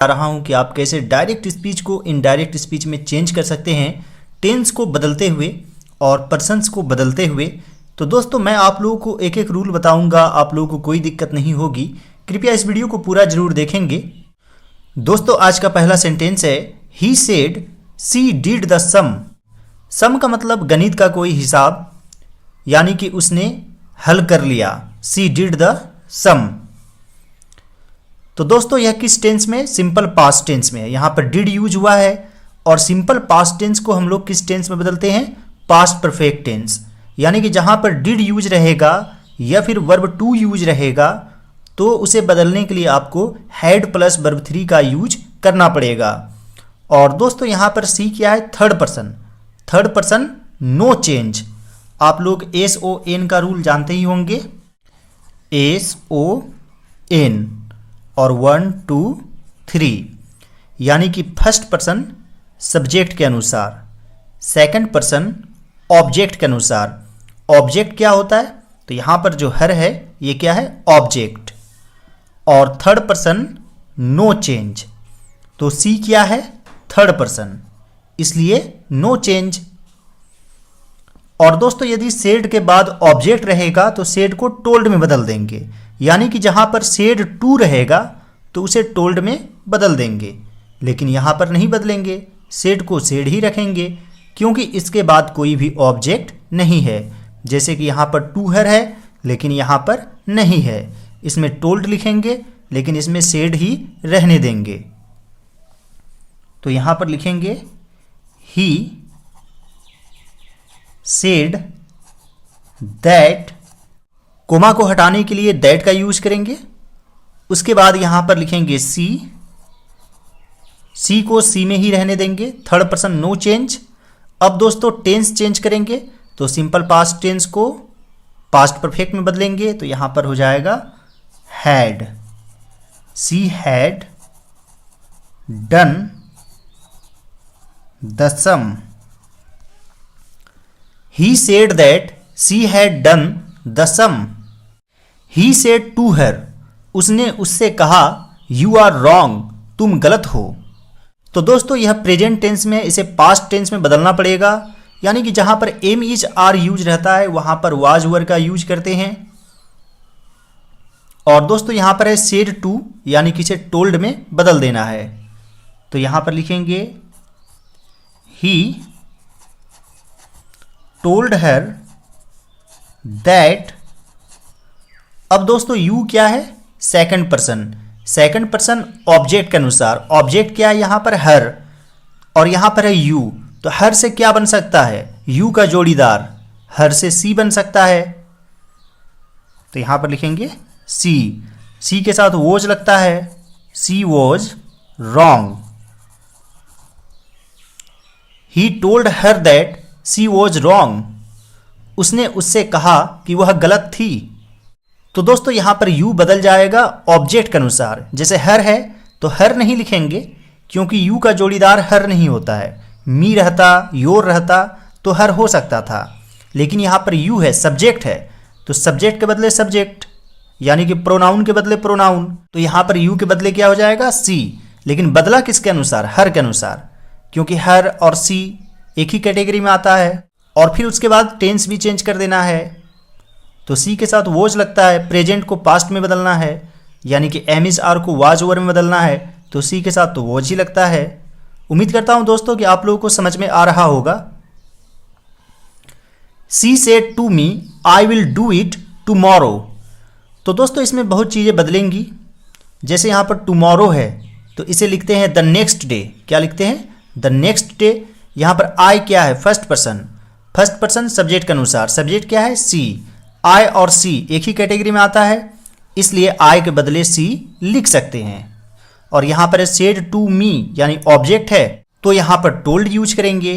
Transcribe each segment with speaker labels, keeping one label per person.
Speaker 1: रहा हूं कि आप कैसे डायरेक्ट स्पीच को इनडायरेक्ट स्पीच में चेंज कर सकते हैं, टेंस को बदलते हुए और पर्सन्स को बदलते हुए। तो दोस्तों मैं आप लोगों को एक एक रूल बताऊंगा, आप लोगों को कोई दिक्कत नहीं होगी। कृपया इस वीडियो को पूरा जरूर देखेंगे। दोस्तों आज का पहला सेंटेंस है he said she did the sum. Sum का मतलब गणित का कोई हिसाब, यानी कि उसने हल कर लिया। सी डिड द सम। तो दोस्तों यह किस टेंस में? सिंपल पास्ट टेंस में है। यहाँ पर डिड यूज हुआ है और सिंपल पास्ट टेंस को हम लोग किस टेंस में बदलते हैं? Past perfect tense. यानी कि जहाँ पर डिड यूज रहेगा या फिर वर्ब टू यूज रहेगा तो उसे बदलने के लिए आपको हैड प्लस वर्ब थ्री का यूज करना पड़ेगा। और दोस्तों यहाँ पर सी क्या है? Third person. Third person no change. आप लोग SON का रूल जानते ही होंगे। SON और 1 2 3, यानी कि फर्स्ट पर्सन सब्जेक्ट के अनुसार, सेकंड पर्सन ऑब्जेक्ट के अनुसार। ऑब्जेक्ट क्या होता है? तो यहाँ पर जो हर है ये क्या है? ऑब्जेक्ट। और थर्ड पर्सन नो चेंज। तो सी क्या है? थर्ड पर्सन, इसलिए नो चेंज। और दोस्तों यदि सेड के बाद ऑब्जेक्ट रहेगा तो सेड को टोल्ड में बदल देंगे, यानी कि जहां पर सेड टू रहेगा तो उसे टोल्ड में बदल देंगे। लेकिन यहां पर नहीं बदलेंगे, सेड को सेड ही रखेंगे क्योंकि इसके बाद कोई भी ऑब्जेक्ट नहीं है। जैसे कि यहां पर टू हर है लेकिन यहां पर नहीं है, इसमें टोल्ड लिखेंगे लेकिन इसमें सेड ही रहने देंगे। तो यहां पर लिखेंगे ही सेड दैट। कोमा को हटाने के लिए दैट का यूज करेंगे। उसके बाद यहां पर लिखेंगे सी। सी को सी में ही रहने देंगे। Third person no change. अब दोस्तों टेंस चेंज करेंगे तो सिंपल पास्ट टेंस को पास्ट परफेक्ट में बदलेंगे। तो यहां पर हो जाएगा had. She had done the sum. He said that she had done the sum. He said to her, उसने उससे कहा you are wrong, तुम गलत हो। तो दोस्तों यह प्रेजेंट टेंस में, इसे पास्ट टेंस में बदलना पड़ेगा। यानी कि जहां पर एम इज आर यूज रहता है वहां पर वाज वर का यूज करते हैं। और दोस्तों यहां पर है सेड टू, यानी कि इसे टोल्ड में बदल देना है। तो यहां पर लिखेंगे he told her that। अब दोस्तों यू क्या है? Second person. Second person object के अनुसार। ऑब्जेक्ट क्या है? यहां पर हर और यहां पर है यू। तो हर से क्या बन सकता है? यू का जोड़ीदार। हर से सी बन सकता है। तो यहां पर लिखेंगे सी। सी के साथ वोज लगता है। She was wrong. He told her that she was wrong. उसने उससे कहा कि वह गलत थी। तो दोस्तों यहां पर यू बदल जाएगा ऑब्जेक्ट के अनुसार। जैसे हर है तो हर नहीं लिखेंगे क्योंकि यू का जोड़ीदार हर नहीं होता है। मी रहता, योर रहता तो हर हो सकता था, लेकिन यहां पर यू है, सब्जेक्ट है। तो सब्जेक्ट के बदले सब्जेक्ट, यानी कि प्रोनाउन के बदले प्रोनाउन। तो यहां पर यू के बदले क्या हो जाएगा? सी। लेकिन बदला किसके अनुसार? हर के अनुसार, क्योंकि हर और सी एक ही कैटेगरी में आता है। और फिर उसके बाद टेंस भी चेंज कर देना है। तो सी के साथ वोज लगता है, प्रेजेंट को पास्ट में बदलना है, यानी कि एम इज आर को वाज ओवर में बदलना है। तो सी के साथ तो वोज ही लगता है। उम्मीद करता हूं दोस्तों कि आप लोगों को समझ में आ रहा होगा। She said to me I will do it tomorrow. तो दोस्तों इसमें बहुत चीज़ें बदलेंगी। जैसे यहाँ पर टुमारो है तो इसे लिखते हैं द नेक्स्ट डे। क्या लिखते हैं? The next day. यहाँ पर आई क्या है? First person. First person subject के अनुसार। सब्जेक्ट क्या है? सी। आई और सी एक ही कैटेगरी में आता है, इसलिए आई के बदले सी लिख सकते हैं। और यहाँ पर सेड टू मी यानी ऑब्जेक्ट है तो यहाँ पर टोल्ड यूज करेंगे।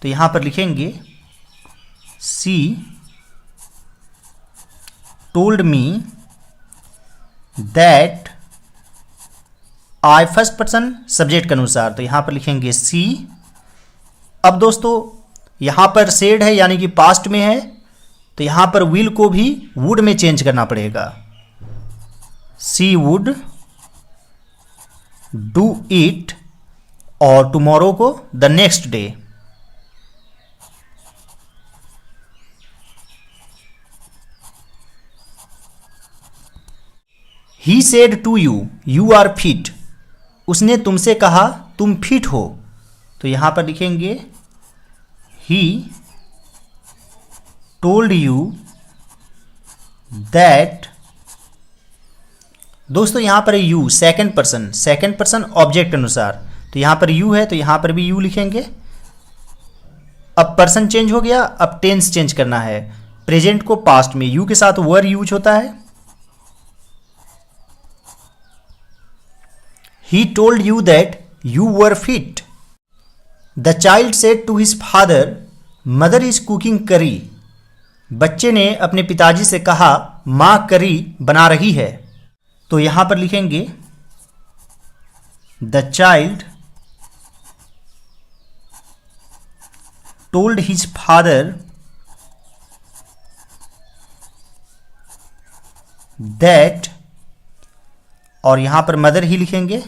Speaker 1: तो यहाँ पर लिखेंगे सी told me that I. First person subject के अनुसार, तो यहाँ पर लिखेंगे सी। अब दोस्तों यहाँ पर सेड है यानी कि पास्ट में है, तो यहाँ पर विल को भी वुड में चेंज करना पड़ेगा। सी वुड डू इट, और टुमारो को the next day. He said to you, you are fit, उसने तुमसे कहा तुम फिट हो। तो यहां पर लिखेंगे ही टोल्ड यू दैट। दोस्तों यहां पर यू सेकंड पर्सन ऑब्जेक्ट अनुसार, तो यहां पर यू है तो यहां पर भी यू लिखेंगे। अब पर्सन चेंज हो गया, अब टेंस चेंज करना है। प्रेजेंट को पास्ट में यू के साथ वर यूज होता है। He told you that you were fit. The child said to his father mother is cooking curry. बच्चे ने अपने पिताजी से कहा मां करी बना रही है। तो यहां पर लिखेंगे the child told his father that, और यहां पर मदर ही लिखेंगे,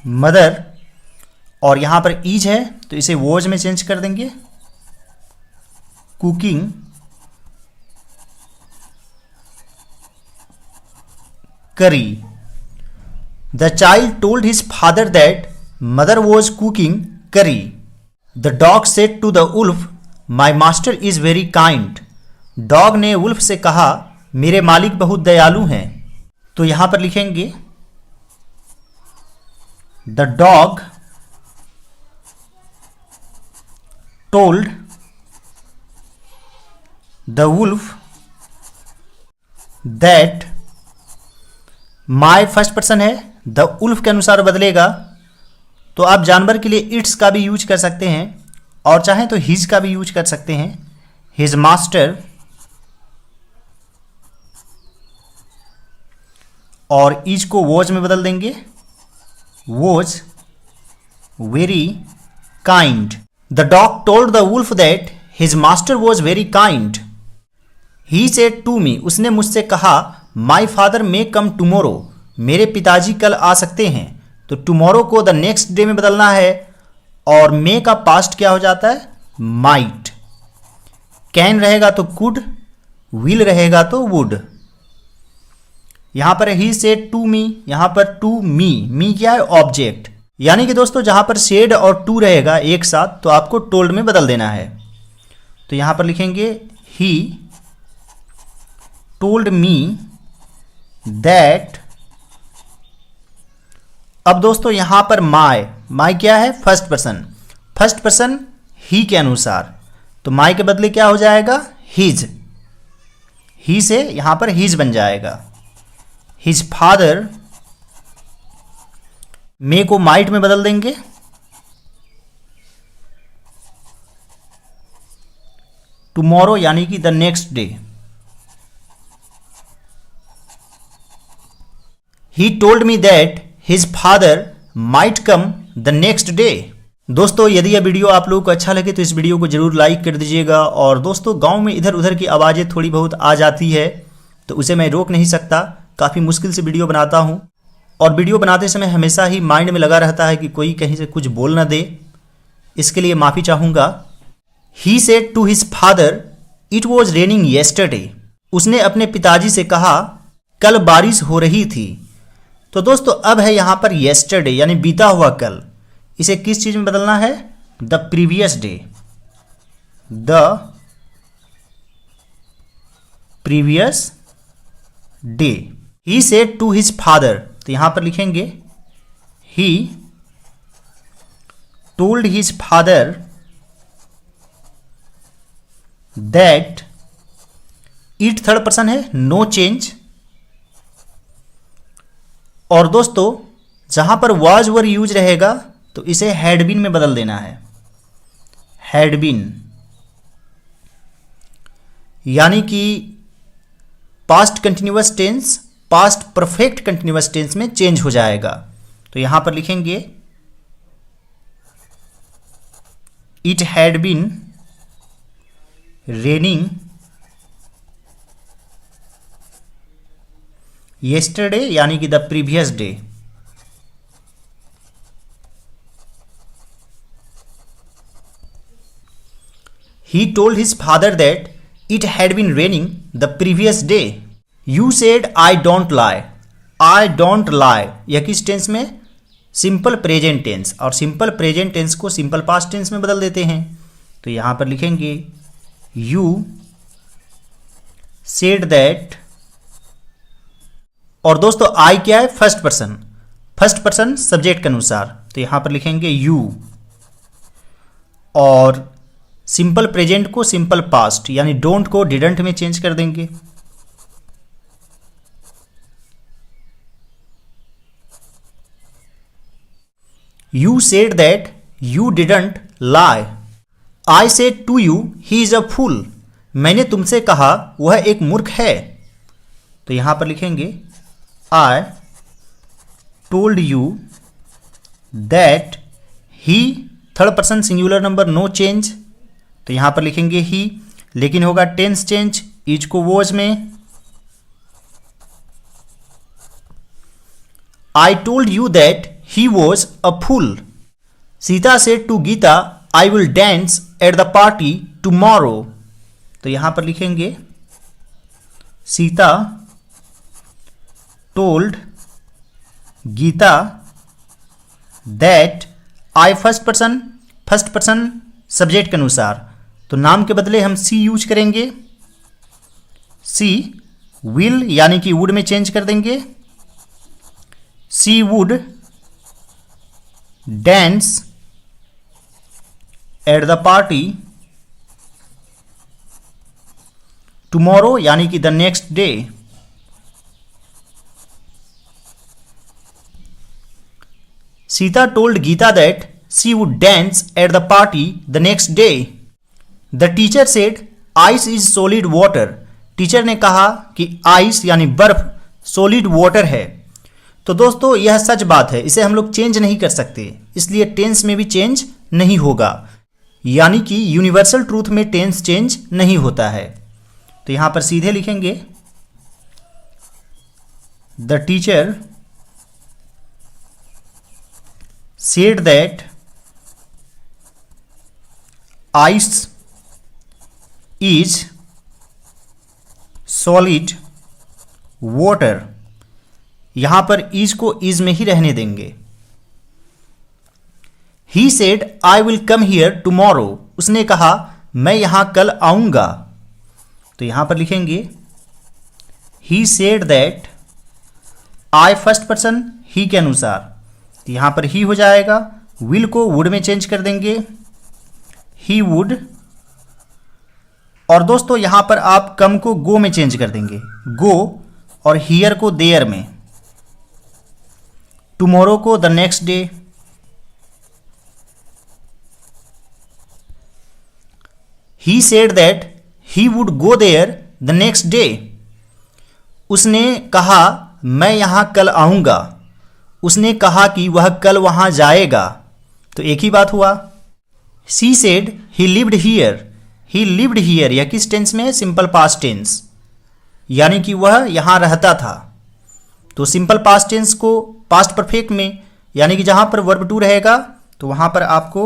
Speaker 1: मदर, और यहां पर इज है तो इसे वॉज में चेंज कर देंगे, cooking curry. The child told his father that mother was cooking curry. The dog said to the wolf my master is very kind. Dog ने उल्फ से कहा मेरे मालिक बहुत दयालु हैं। तो यहां पर लिखेंगे the dog told the wolf that, my first person है, द उल्फ के अनुसार बदलेगा। तो आप जानवर के लिए इट्स का भी यूज कर सकते हैं और चाहें तो हिज का भी यूज कर सकते हैं। हिज मास्टर, और इज को वॉज में बदल देंगे, was very kind. The dog told the wolf that his master was very kind. He said to me, उसने मुझसे कहा my father may come tomorrow, मेरे पिताजी कल आ सकते हैं। तो टुमारो को द नेक्स्ट डे में बदलना है, और मे का पास्ट क्या हो जाता है, माइट। कैन रहेगा तो कुड, विल रहेगा तो वुड। यहां पर ही सेड टू मी, यहां पर टू मी, मी क्या है, ऑब्जेक्ट। यानी कि दोस्तों जहां पर सेड और टू रहेगा एक साथ तो आपको टोल्ड में बदल देना है। तो यहां पर लिखेंगे ही टोल्ड मी दैट। अब दोस्तों यहां पर माय, माय क्या है, फर्स्ट पर्सन ही के अनुसार, तो माय के बदले क्या हो जाएगा, हिज। ही से यहां पर हिज बन जाएगा। हिज फादर, मे को माइट में बदल देंगे, टुमारो यानी कि the next day. He told me that his father might come the next day. दोस्तों यदि यह वीडियो आप लोगों को अच्छा लगे तो इस वीडियो को जरूर लाइक कर दीजिएगा। और दोस्तों गांव में इधर उधर की आवाज़ें थोड़ी बहुत आ जाती है तो उसे मैं रोक नहीं सकता, काफ़ी मुश्किल से वीडियो बनाता हूँ, और वीडियो बनाते समय हमेशा ही माइंड में लगा रहता है कि कोई कहीं से कुछ बोल ना दे, इसके लिए माफ़ी चाहूँगा। He said to his father it was raining yesterday, उसने अपने पिताजी से कहा कल बारिश हो रही थी। तो दोस्तों अब है यहाँ पर येस्टरडे यानी बीता हुआ कल, इसे किस चीज़ में बदलना है, the previous day, the previous day. He said to his father, तो यहां पर लिखेंगे he told his father that, it third person है, नो चेंज। और दोस्तों जहां पर वाज वर यूज रहेगा तो इसे हैड बीन में बदल देना है, हैड बीन, यानी कि past continuous tense past perfect continuous tense में चेंज हो जाएगा। तो यहां पर लिखेंगे it had been raining yesterday यानी कि the previous day. He told his father that it had been raining the previous day. You said I don't lie. I don't lie यह किस टेंस में? Simple present tense. और simple present tense को simple past tense में बदल देते हैं। तो यहां पर लिखेंगे यू सेड दैट। और दोस्तों आई क्या है? First person. First person subject के अनुसार, तो यहां पर लिखेंगे यू। और सिंपल प्रेजेंट को सिंपल पास्ट यानी डोंट को डिडंट में चेंज कर देंगे। You said that you didn't lie. I said to you he is a fool. मैंने तुमसे कहा वह एक मूर्ख है। तो यहां पर लिखेंगे I told you that he, third person singular number, no change. तो यहां पर लिखेंगे ही, लेकिन होगा टेंस चेंज इज को वॉज में। I told you that he was a fool. Sita said to Gita I will dance at the party tomorrow. तो यहां पर लिखेंगे Sita told Gita that I, first person subject के अनुसार, तो नाम के बदले हम सी यूज करेंगे। सी विल यानी कि वुड में चेंज कर देंगे। She would dance at the party tomorrow यानी कि the next day. Sita told Gita that she would dance at the party the next day. The teacher said ice is solid water. Teacher ने कहा कि ice यानी बर्फ solid water है। तो दोस्तों यह सच बात है, इसे हम लोग चेंज नहीं कर सकते, इसलिए टेंस में भी चेंज नहीं होगा। यानी कि यूनिवर्सल ट्रूथ में टेंस चेंज नहीं होता है। तो यहां पर सीधे लिखेंगे the teacher said that ice is solid water। यहां पर is को is में ही रहने देंगे। He said I will come here tomorrow। उसने कहा मैं यहां कल आऊंगा। तो यहां पर लिखेंगे He said that I, first person he के अनुसार, यहां पर ही हो जाएगा। विल को वुड में चेंज कर देंगे, ही वुड। और दोस्तों यहां पर आप कम को गो में चेंज कर देंगे, गो, और हियर को देयर में। टुमारो को the next day. He said that he would go there the next day. उसने कहा मैं यहां कल आऊंगा। उसने कहा कि वह कल वहां जाएगा। तो एक ही बात हुआ। She said he lived here. He lived here यह किस टेंस में है? सिंपल पास्ट टेंस, यानी कि वह यहां रहता था। तो सिंपल पास्ट टेंस को पास्ट परफेक्ट में, यानी कि जहां पर वर्ब टू रहेगा तो वहां पर आपको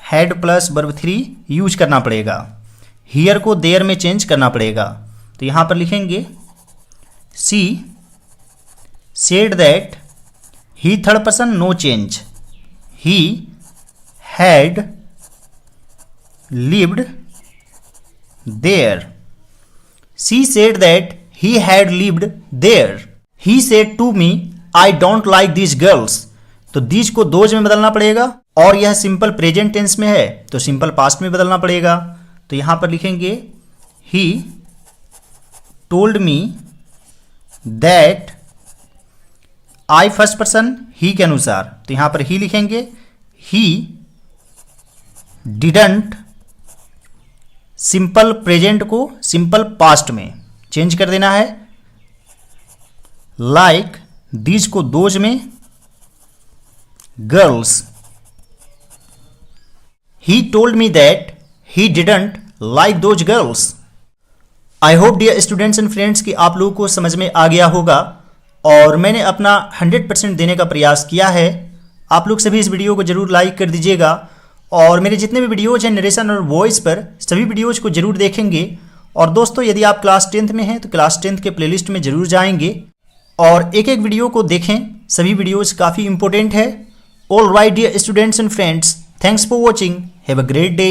Speaker 1: had plus verb three use करना पड़ेगा। हियर को देयर में चेंज करना पड़ेगा। तो यहां पर लिखेंगे she said that he, third person, no change, he had lived there. She said that he had lived there. He said to me I don't like this girls. तो this को those में बदलना पड़ेगा, और यह सिंपल प्रेजेंट टेंस में है तो सिंपल पास्ट में बदलना पड़ेगा। तो यहां पर लिखेंगे he told me that I, first person he के अनुसार, तो यहां पर ही लिखेंगे। ही डिडंट, सिंपल प्रेजेंट को सिंपल पास्ट में चेंज कर देना है। लाइक दीज को दोज में, girls. He told me that he didn't like those girls. I hope dear students and friends कि आप लोगों को समझ में आ गया होगा, और मैंने अपना 100% देने का प्रयास किया है। आप लोग सभी इस वीडियो को जरूर लाइक कर दीजिएगा, और मेरे जितने भी वीडियोज़ हैं नरेशन और वॉइस पर, सभी वीडियोज़ को जरूर देखेंगे। और दोस्तों यदि आप क्लास 10th में हैं तो क्लास 10th के प्लेलिस्ट में ज़रूर जाएंगे और एक एक वीडियो को देखें, सभी वीडियोज़ काफ़ी इंपॉर्टेंट है। All right dear students and friends, thanks for watching, have a great day.